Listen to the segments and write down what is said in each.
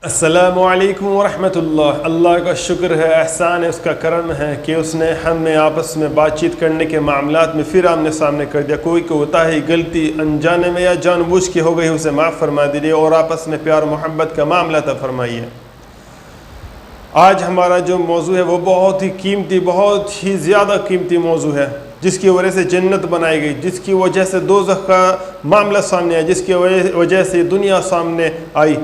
السلام علیکم ورحمۃ اللہ۔ اللہ کا شکر ہے، احسان ہے، اس کا کرم ہے کہ اس نے ہمیں آپس میں بات چیت کرنے کے معاملات میں پھر آمنے سامنے کر دیا۔ کوئی کوتاہی غلطی انجانے میں یا جان بوجھ کے ہو گئی اسے معاف فرما دیجیے اور آپس میں پیار محبت کا معاملہ عطا فرمائیے۔ آج ہمارا جو موضوع ہے وہ بہت ہی قیمتی، بہت ہی زیادہ قیمتی موضوع ہے، جس کی وجہ سے جنت بنائی گئی، جس کی وجہ سے دوزخ کا معاملہ سامنے آیا، جس کی وجہ سے دنیا سامنے آئی۔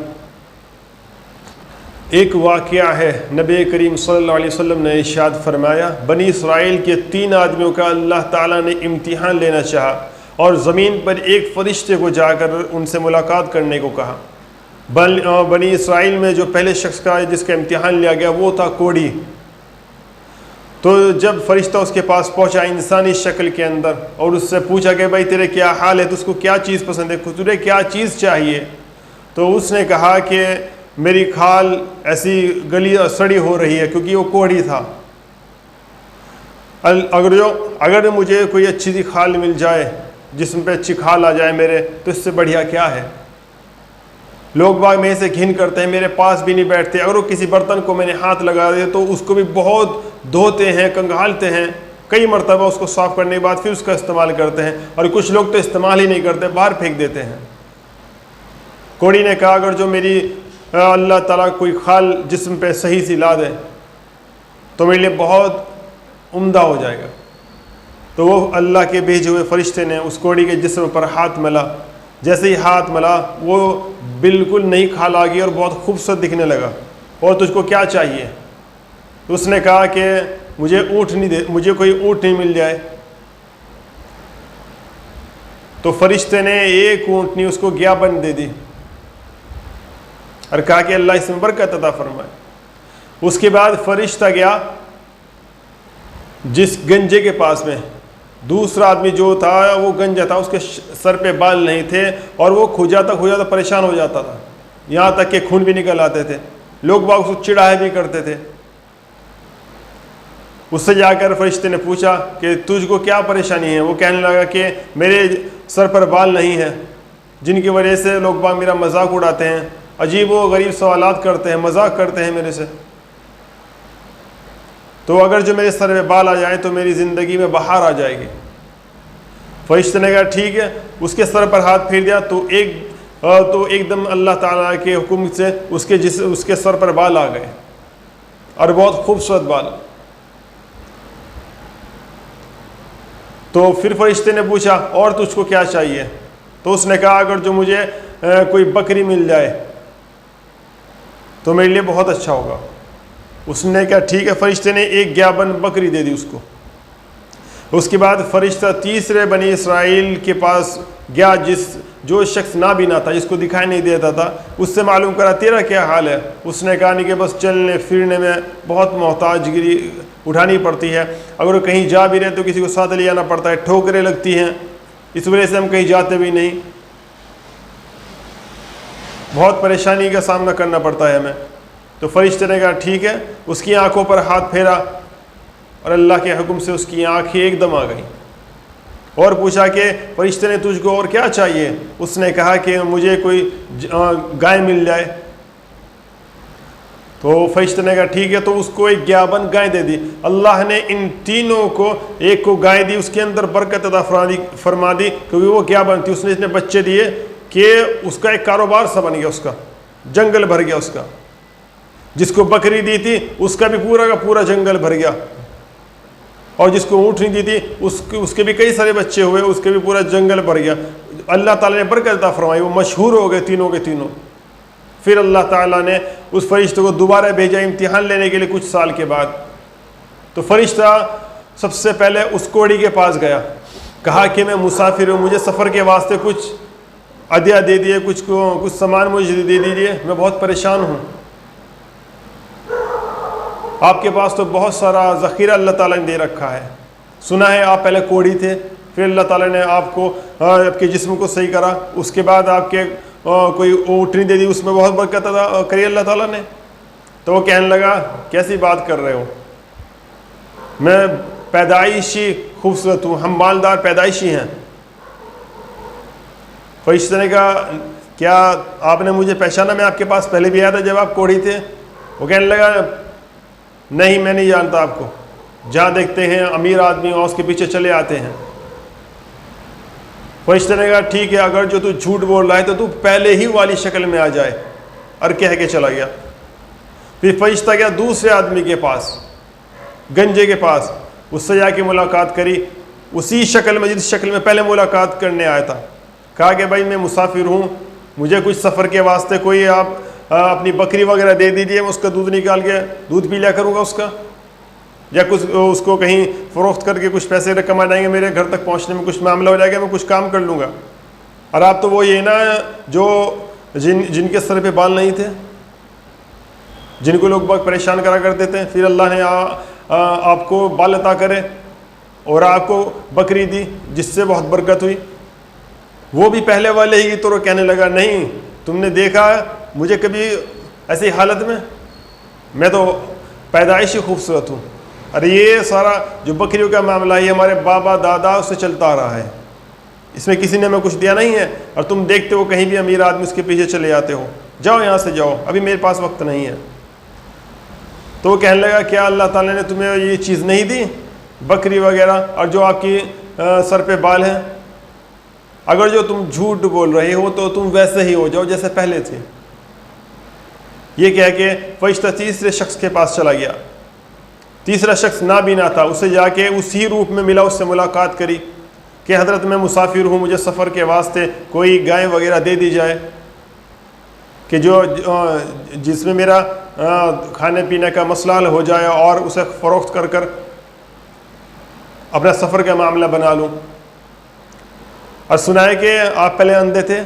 ایک واقعہ ہے، نبی کریم صلی اللہ علیہ وسلم نے ارشاد فرمایا، بنی اسرائیل کے 3 آدمیوں کا اللہ تعالیٰ نے امتحان لینا چاہا اور زمین پر ایک فرشتے کو جا کر ان سے ملاقات کرنے کو کہا۔ بنی اسرائیل میں جو پہلے شخص کا جس کا امتحان لیا گیا وہ تھا کوڑی۔ تو جب فرشتہ اس کے پاس پہنچا انسانی شکل کے اندر اور اس سے پوچھا کہ بھائی تیرے کیا حال ہے، تو اس کو کیا چیز پسند ہے، تجھے کیا چیز چاہیے، تو اس نے کہا کہ میری کھال ایسی گلی سڑی ہو رہی ہے، کیونکہ وہ کوڑی تھا۔ اگر مجھے کوئی اچھی سی کھال مل جائے، جسم پہ اچھی کھال آ جائے میرے، تو اس سے بڑھیا کیا ہے۔ لوگ باغ میں سے گھن کرتے ہیں، میرے پاس بھی نہیں بیٹھتے۔ اگر وہ کسی برتن کو میں نے ہاتھ لگا دے تو اس کو بھی بہت دھوتے ہیں، کنگھالتے ہیں، کئی مرتبہ اس کو صاف کرنے کے بعد پھر اس کا استعمال کرتے ہیں، اور کچھ لوگ تو استعمال ہی نہیں کرتے، باہر پھینک دیتے ہیں۔ کوڑی نے کہا اگر جو میری اللہ تعالیٰ کوئی کھال جسم پہ صحیح سی لا دے تو میرے لیے بہت عمدہ ہو جائے گا۔ تو وہ اللہ کے بھیجے ہوئے فرشتے نے اس کوڑی کے جسم پر ہاتھ ملا۔ جیسے ہی ہاتھ ملا وہ بالکل نئی کھال آ گئی اور بہت خوبصورت دکھنے لگا۔ اور تجھ کو کیا چاہیے؟ اس نے کہا کہ مجھے کوئی اونٹ نہیں مل جائے۔ تو فرشتے نے ایک اونٹنی اس کو گیابن دے دی اور کہا کہ اللہ اس میں برکت عطا فرمائے۔ اس کے بعد فرشتہ گیا جس گنجے کے پاس میں، دوسرا آدمی جو تھا وہ گنجا تھا، اس کے سر پہ بال نہیں تھے اور وہ کھوجاتا پریشان ہو جاتا تھا، یہاں تک کہ خون بھی نکل آتے تھے، لوگ باغ اس کو چڑھائے بھی کرتے تھے۔ اس سے جا کر فرشتے نے پوچھا کہ تجھ کو کیا پریشانی ہے؟ وہ کہنے لگا کہ میرے سر پر بال نہیں ہیں، جن کی وجہ سے لوگ باغ میرا مذاق اڑاتے ہیں، عجیب و غریب سوالات کرتے ہیں، مذاق کرتے ہیں میرے سے۔ تو اگر جو میرے سر میں بال آ جائیں تو میری زندگی میں بہار آ جائے گی۔ فرشتے نے کہا ٹھیک ہے۔ اس کے سر پر ہاتھ پھیر دیا تو ایک دم اللہ تعالیٰ کے حکم سے اس کے سر پر بال آ گئے، اور بہت خوبصورت بال۔ تو پھر فرشتے نے پوچھا اور تجھ کو کیا چاہیے؟ تو اس نے کہا اگر جو مجھے کوئی بکری مل جائے تو میرے لیے بہت اچھا ہوگا۔ اس نے کہا ٹھیک ہے۔ فرشتے نے ایک گیابن بکری دے دی اس کو۔ اس کے بعد فرشتہ تیسرے بنی اسرائیل کے پاس گیا جو شخص نابینا تھا، جس کو دکھائی نہیں دیتا تھا، اس سے معلوم کرا تیرا کیا حال ہے؟ اس نے کہا نہیں کہ بس چلنے پھرنے میں بہت محتاج گیری اٹھانی پڑتی ہے، اگر وہ کہیں جا بھی رہے تو کسی کو ساتھ لے جانا پڑتا ہے، ٹھوکریں لگتی ہیں، اس وجہ سے ہم کہیں جاتے بھی نہیں، بہت پریشانی کا سامنا کرنا پڑتا ہے ہمیں۔ تو فرشتے نے کہا ٹھیک ہے۔ اس کی آنکھوں پر ہاتھ پھیرا اور اللہ کے حکم سے اس کی آنکھیں ایک دم آ گئیں، اور پوچھا کہ فرشتے نے تجھ کو اور کیا چاہیے؟ اس نے کہا کہ مجھے کوئی گائے مل جائے۔ تو فرشتے نے کہا ٹھیک ہے۔ تو اس کو ایک گیابن گائے دے دی۔ اللہ نے ان تینوں کو، ایک کو گائے دی، اس کے اندر برکت عطا فرما دی کیونکہ وہ گیابن تھی، اس نے اتنے بچے دیے کہ اس کا ایک کاروبار سا بن گیا، اس کا جنگل بھر گیا اس کا۔ جس کو بکری دی تھی اس کا بھی پورا کا پورا جنگل بھر گیا، اور جس کو اونٹنی دی تھی اس کے بھی کئی سارے بچے ہوئے، اس کے بھی پورا جنگل بھر گیا۔ اللہ تعالیٰ نے برکت عطا فرمائی، وہ مشہور ہو گئے تینوں کے تینوں۔ پھر اللہ تعالیٰ نے اس فرشتے کو دوبارہ بھیجا امتحان لینے کے لیے کچھ سال کے بعد۔ تو فرشتہ سب سے پہلے اس کوڑی کے پاس گیا، کہا کہ میں مسافر ہوں، مجھے سفر کے واسطے کچھ عطیہ دے دیے، کچھ سامان مجھے دے دیجیے، میں بہت پریشان ہوں۔ آپ کے پاس تو بہت سارا ذخیرہ اللہ تعالیٰ نے دے رکھا ہے، سنا ہے آپ پہلے کوڑی تھے، پھر اللہ تعالیٰ نے آپ کو آپ کے جسم کو صحیح کرا، اس کے بعد آپ کے کوئی اونٹنی دے دی، اس میں بہت برکت عطا کری اللہ تعالیٰ نے۔ تو وہ کہنے لگا کیسی بات کر رہے ہو، میں پیدائشی خوبصورت ہوں، ہم مالدار پیدائشی ہیں۔ فرشتے نے کہا کیا آپ نے مجھے پہچانا؟ میں آپ کے پاس پہلے بھی آیا تھا جب آپ کوڑھی تھے۔ وہ کہنے لگا نہیں میں نہیں جانتا آپ کو، جہاں دیکھتے ہیں امیر آدمی اور اس کے پیچھے چلے آتے ہیں۔ فرشتے نے کہا ٹھیک ہے، اگر جو تو جھوٹ بول رہا ہے تو پہلے ہی والی شکل میں آ جائے، اور کہہ کے چلا گیا۔ پھر فرشتہ گیا دوسرے آدمی کے پاس، گنجے کے پاس، اس سے جا کے ملاقات کری اسی شکل میں جس شکل میں پہلے ملاقات کرنے آیا تھا۔ کہا کہ بھائی میں مسافر ہوں، مجھے کچھ سفر کے واسطے کوئی آپ اپنی بکری وغیرہ دے دیجیے، میں اس کا دودھ نکال کے دودھ پی لیا کروں گا اس کا، یا کچھ اس کو کہیں فروخت کر کے کچھ پیسے رقم آ جائیں گے، میرے گھر تک پہنچنے میں کچھ معاملہ ہو جائے گا، میں کچھ کام کر لوں گا۔ اور آپ تو وہ یہ نا جو جن کے سر پہ بال نہیں تھے، جن کو لوگ بہت پریشان کرا کرتے تھے، پھر اللہ نے آپ کو بال عطا کرے اور آپ کو بکری دی جس سے بہت برکت ہوئی۔ وہ بھی پہلے والے ہی تو کہنے لگا نہیں تم نے دیکھا مجھے کبھی ایسی حالت میں، میں تو پیدائشی خوبصورت ہوں۔ ارے یہ سارا جو بکریوں کا معاملہ ہے یہ ہمارے بابا دادا سے چلتا آ رہا ہے، اس میں کسی نے ہمیں کچھ دیا نہیں ہے، اور تم دیکھتے ہو کہیں بھی امیر آدمی اس کے پیچھے چلے جاتے ہو، جاؤ یہاں سے جاؤ، ابھی میرے پاس وقت نہیں ہے۔ تو وہ کہنے لگا کیا اللہ تعالیٰ نے تمہیں یہ چیز نہیں دی، بکری وغیرہ اور جو آپ کی سر پہ بال ہیں؟ اگر جو تم جھوٹ بول رہے ہو تو تم ویسے ہی ہو جاؤ جیسے پہلے تھے۔ یہ کہہ کے فرشتہ تیسرے شخص کے پاس چلا گیا۔ تیسرا شخص نابینا تھا، اسے جا کے اسی روپ میں ملا، اس سے ملاقات کری کہ حضرت میں مسافر ہوں، مجھے سفر کے واسطے کوئی گائے وغیرہ دے دی جائے کہ جو جس میں میرا کھانے پینے کا مسئلہ حل ہو جائے اور اسے فروخت کر کر اپنا سفر کا معاملہ بنا لوں۔ اور سنائے کہ آپ پہلے اندھے تھے،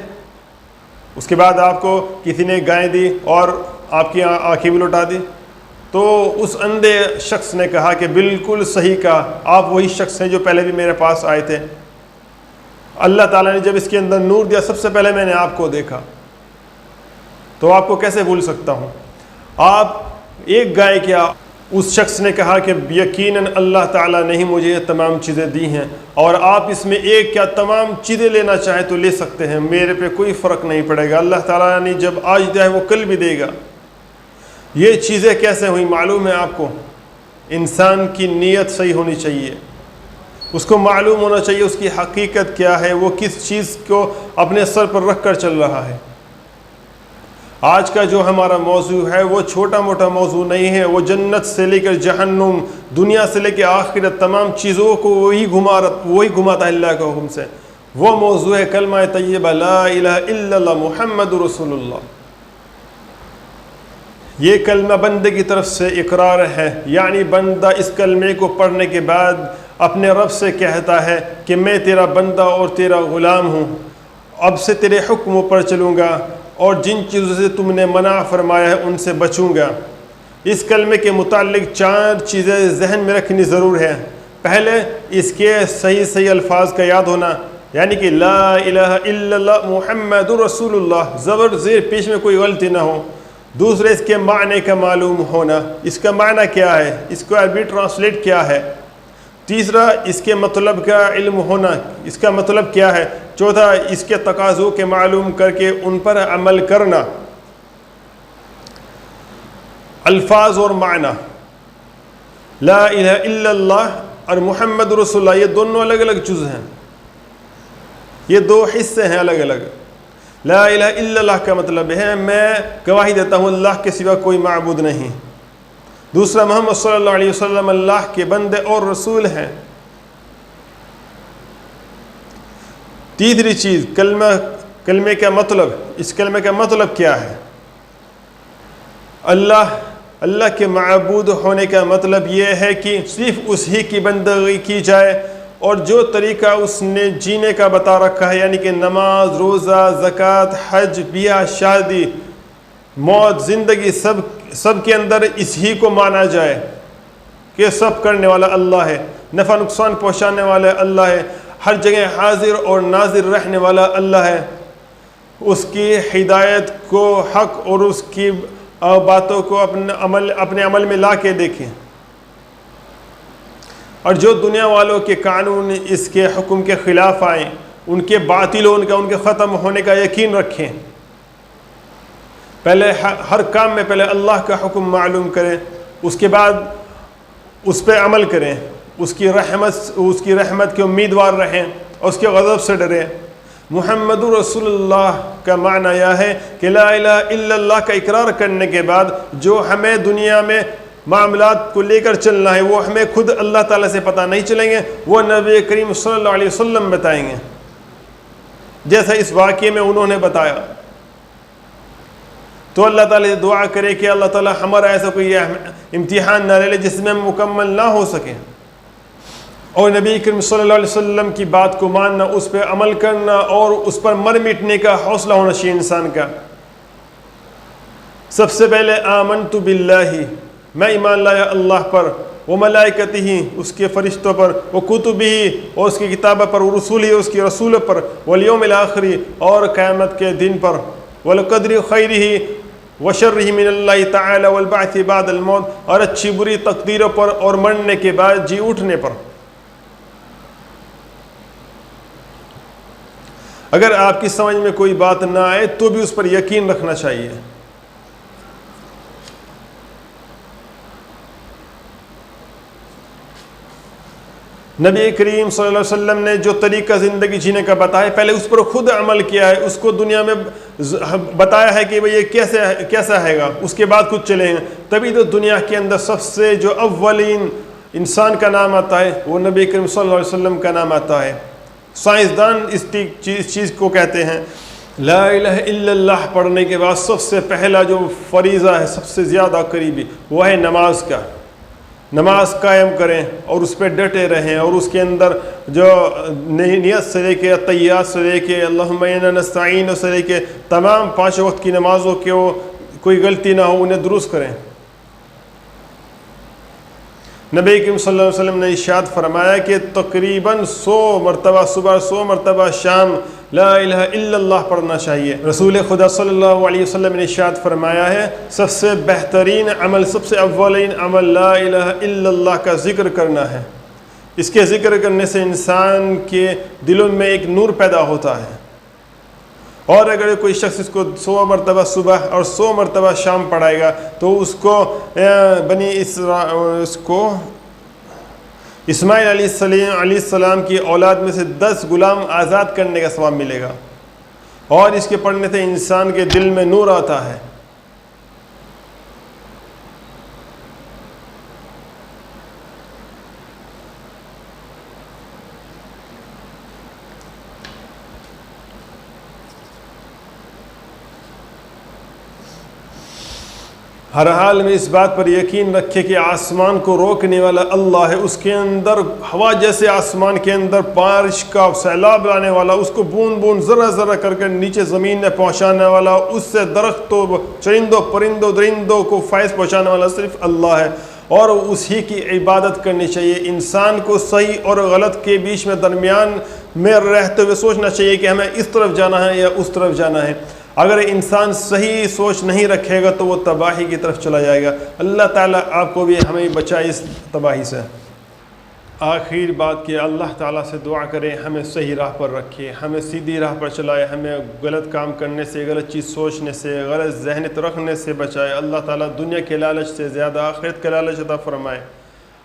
اس کے بعد آپ کو کسی نے گائے دی اور آپ کی آنکھیں بھی لوٹا دی۔ تو اس اندھے شخص نے کہا کہ بالکل صحیح کہا، آپ وہی شخص ہیں جو پہلے بھی میرے پاس آئے تھے، اللہ تعالیٰ نے جب اس کے اندر نور دیا سب سے پہلے میں نے آپ کو دیکھا، تو آپ کو کیسے بھول سکتا ہوں؟ آپ ایک گائے کیا؟ اس شخص نے کہا کہ یقیناً اللہ تعالیٰ نے ہی مجھے یہ تمام چیزیں دی ہیں، اور آپ اس میں ایک کیا تمام چیزیں لینا چاہیں تو لے سکتے ہیں، میرے پہ کوئی فرق نہیں پڑے گا، اللہ تعالیٰ نے جب آج دیا ہے وہ کل بھی دے گا۔ یہ چیزیں کیسے ہوئی معلوم ہے آپ کو؟ انسان کی نیت صحیح ہونی چاہیے، اس کو معلوم ہونا چاہیے اس کی حقیقت کیا ہے، وہ کس چیز کو اپنے سر پر رکھ کر چل رہا ہے۔ آج کا جو ہمارا موضوع ہے وہ چھوٹا موٹا موضوع نہیں ہے، وہ جنت سے لے کر جہنم، دنیا سے لے کے آخرت، تمام چیزوں کو وہی گھماتا ہے اللہ کے حکم سے۔ وہ موضوع ہے کلمہ طیبہ لا الہ الا اللہ محمد رسول اللہ۔ یہ کلمہ بندے کی طرف سے اقرار ہے، یعنی بندہ اس کلمے کو پڑھنے کے بعد اپنے رب سے کہتا ہے کہ میں تیرا بندہ اور تیرا غلام ہوں، اب سے تیرے حکموں پر چلوں گا اور جن چیزوں سے تم نے منع فرمایا ہے ان سے بچوں گا۔ اس کلمے کے متعلق 4 چیزیں ذہن میں رکھنی ضرور ہے۔ پہلے اس کے صحیح الفاظ کا یاد ہونا، یعنی کہ لا الہ الا اللہ محمد رسول اللہ، زبر زیر پیش میں کوئی غلطی نہ ہو۔ دوسرے اس کے معنی کا معلوم ہونا، اس کا معنی کیا ہے، اس کو عربی ٹرانسلیٹ کیا ہے۔ تیسرا اس کے مطلب کا علم ہونا، اس کا مطلب کیا ہے۔ چوتھا اس کے تقاضوں کے معلوم کر کے ان پر عمل کرنا۔ الفاظ اور معنی، لا الہ الا اللہ اور محمد رسول اللہ، یہ دونوں الگ الگ جز ہیں، یہ 2 حصے ہیں الگ الگ۔ لا الہ الا اللہ کا مطلب ہے میں گواہی دیتا ہوں اللہ کے سوا کوئی معبود نہیں۔ دوسرا محمد صلی اللہ علیہ وسلم اللہ کے بندے اور رسول ہیں۔ تیسری چیز کلمے کا مطلب، اس کلمے کا مطلب کیا ہے؟ اللہ کے معبود ہونے کا مطلب یہ ہے کہ صرف اسی کی بندگی کی جائے اور جو طریقہ اس نے جینے کا بتا رکھا ہے، یعنی کہ نماز، روزہ، زکوٰۃ، حج، بیاہ، شادی، موت، زندگی، سب کے اندر اسی کو مانا جائے کہ سب کرنے والا اللہ ہے، نفع نقصان پہنچانے والا اللہ ہے، ہر جگہ حاضر اور ناظر رہنے والا اللہ ہے۔ اس کی ہدایت کو حق اور اس کی باتوں کو اپنے عمل میں لا کے دیکھیں، اور جو دنیا والوں کے قانون اس کے حکم کے خلاف آئیں ان کے باطل ان کے ختم ہونے کا یقین رکھیں۔ پہلے ہر کام میں پہلے اللہ کا حکم معلوم کریں، اس کے بعد اس پہ عمل کریں، اس کی رحمت کے امیدوار رہیں اور اس کے غضب سے ڈریں۔ محمد رسول اللہ کا معنی یہ ہے کہ لا الہ الا اللہ کا اقرار کرنے کے بعد جو ہمیں دنیا میں معاملات کو لے کر چلنا ہے وہ ہمیں خود اللہ تعالیٰ سے پتہ نہیں چلیں گے، وہ نبی کریم صلی اللہ علیہ وسلم بتائیں گے، جیسا اس واقعے میں انہوں نے بتایا۔ تو اللہ تعالیٰ سے دعا کرے کہ اللہ تعالیٰ ہمارا ایسا کوئی امتحان نہ لے لے جس میں ہم مکمل نہ ہو سکیں، اور نبی کریم صلی اللہ علیہ وسلم کی بات کو ماننا، اس پہ عمل کرنا اور اس پر مر مٹنے کا حوصلہ ہونا چاہیے انسان کا۔ سب سے پہلے آمنت باللہ، میں ایمان لایا اللہ پر، وہ ملائکتہ اس کے فرشتوں پر، وہ کتبہ اور اس کی کتابوں پر، وہ رسولہ اس کی رسولوں پر، والیوم الآخر اور قیامت کے دن پر، والقدر خیرہ وشرہ من اللہ تعالی والبعث بعد الموت، اور اچھی بری تقدیروں پر اور مرنے کے بعد جی اٹھنے پر۔ اگر آپ کی سمجھ میں کوئی بات نہ آئے تو بھی اس پر یقین رکھنا چاہیے۔ نبی کریم صلی اللہ علیہ وسلم نے جو طریقہ زندگی جینے کا بتایا، پہلے اس پر خود عمل کیا ہے، اس کو دنیا میں بتایا ہے کہ بھئی یہ کیسا ہے گا، اس کے بعد کچھ چلیں گے، تبھی تو دنیا کے اندر سب سے جو اولین انسان کا نام آتا ہے وہ نبی کریم صلی اللہ علیہ وسلم کا نام آتا ہے۔ سائنسدان اس چیز کو کہتے ہیں لا الہ الا اللہ پڑھنے کے بعد سب سے پہلا جو فریضہ ہے، سب سے زیادہ قریبی، وہ ہے نماز کا۔ نماز قائم کریں اور اس پہ ڈٹے رہیں، اور اس کے اندر جو نیت سے لے کے تیات سے لے کے اللہم انا نستعین سے لے کے تمام 5 وقت کی نمازوں کے کوئی غلطی نہ ہو، انہیں درست کریں۔ نبی کریم صلی اللہ علیہ وسلم نے ارشاد فرمایا کہ تقریباً 100 مرتبہ صبح 100 مرتبہ شام لا الہ الا اللہ پڑھنا چاہیے۔ رسول خدا صلی اللہ علیہ وسلم نے ارشاد فرمایا ہے سب سے بہترین عمل، سب سے اولین عمل لا الہ الا اللہ کا ذکر کرنا ہے۔ اس کے ذکر کرنے سے انسان کے دلوں میں ایک نور پیدا ہوتا ہے، اور اگر کوئی شخص اس کو 100 مرتبہ صبح اور 100 مرتبہ شام پڑھائے گا تو اس کو اسماعیل علیہ السلام کی اولاد میں سے 10 غلام آزاد کرنے کا ثواب ملے گا، اور اس کے پڑھنے سے انسان کے دل میں نور آتا ہے۔ ہر حال میں اس بات پر یقین رکھے کہ آسمان کو روکنے والا اللہ ہے، اس کے اندر ہوا جیسے آسمان کے اندر بارش کا سیلاب لانے والا، اس کو بوند بوند ذرہ ذرہ کر کے نیچے زمین میں پہنچانے والا، اس سے درختوں چرندوں پرندوں درندوں کو فائز پہنچانے والا صرف اللہ ہے، اور اسی کی عبادت کرنی چاہیے۔ انسان کو صحیح اور غلط کے بیچ میں درمیان میں رہتے ہوئے سوچنا چاہیے کہ ہمیں اس طرف جانا ہے یا اس طرف جانا ہے۔ اگر انسان صحیح سوچ نہیں رکھے گا تو وہ تباہی کی طرف چلا جائے گا۔ اللہ تعالیٰ آپ کو بھی ہمیں بچائے اس تباہی سے۔ آخر بات کہ اللہ تعالیٰ سے دعا کریں ہمیں صحیح راہ پر رکھے، ہمیں سیدھی راہ پر چلائے، ہمیں غلط کام کرنے سے، غلط چیز سوچنے سے، غلط ذہنیت رکھنے سے بچائے۔ اللہ تعالیٰ دنیا کے لالچ سے زیادہ آخرت کے لالچ عطا فرمائے،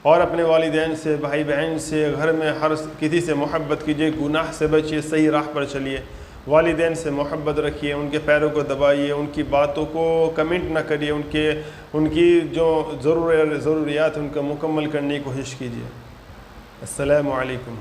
اور اپنے والدین سے، بھائی بہن سے، گھر میں ہر کسی سے محبت کیجیے، گناہ سے بچیے، صحیح راہ پر چلیے۔ والدین سے محبت رکھیے، ان کے پیروں کو دبائیے، ان کی باتوں کو کمنٹ نہ کریے، ان کی جو ضروریات ان کا مکمل کرنے کی کوشش کیجیے۔ السلام علیکم۔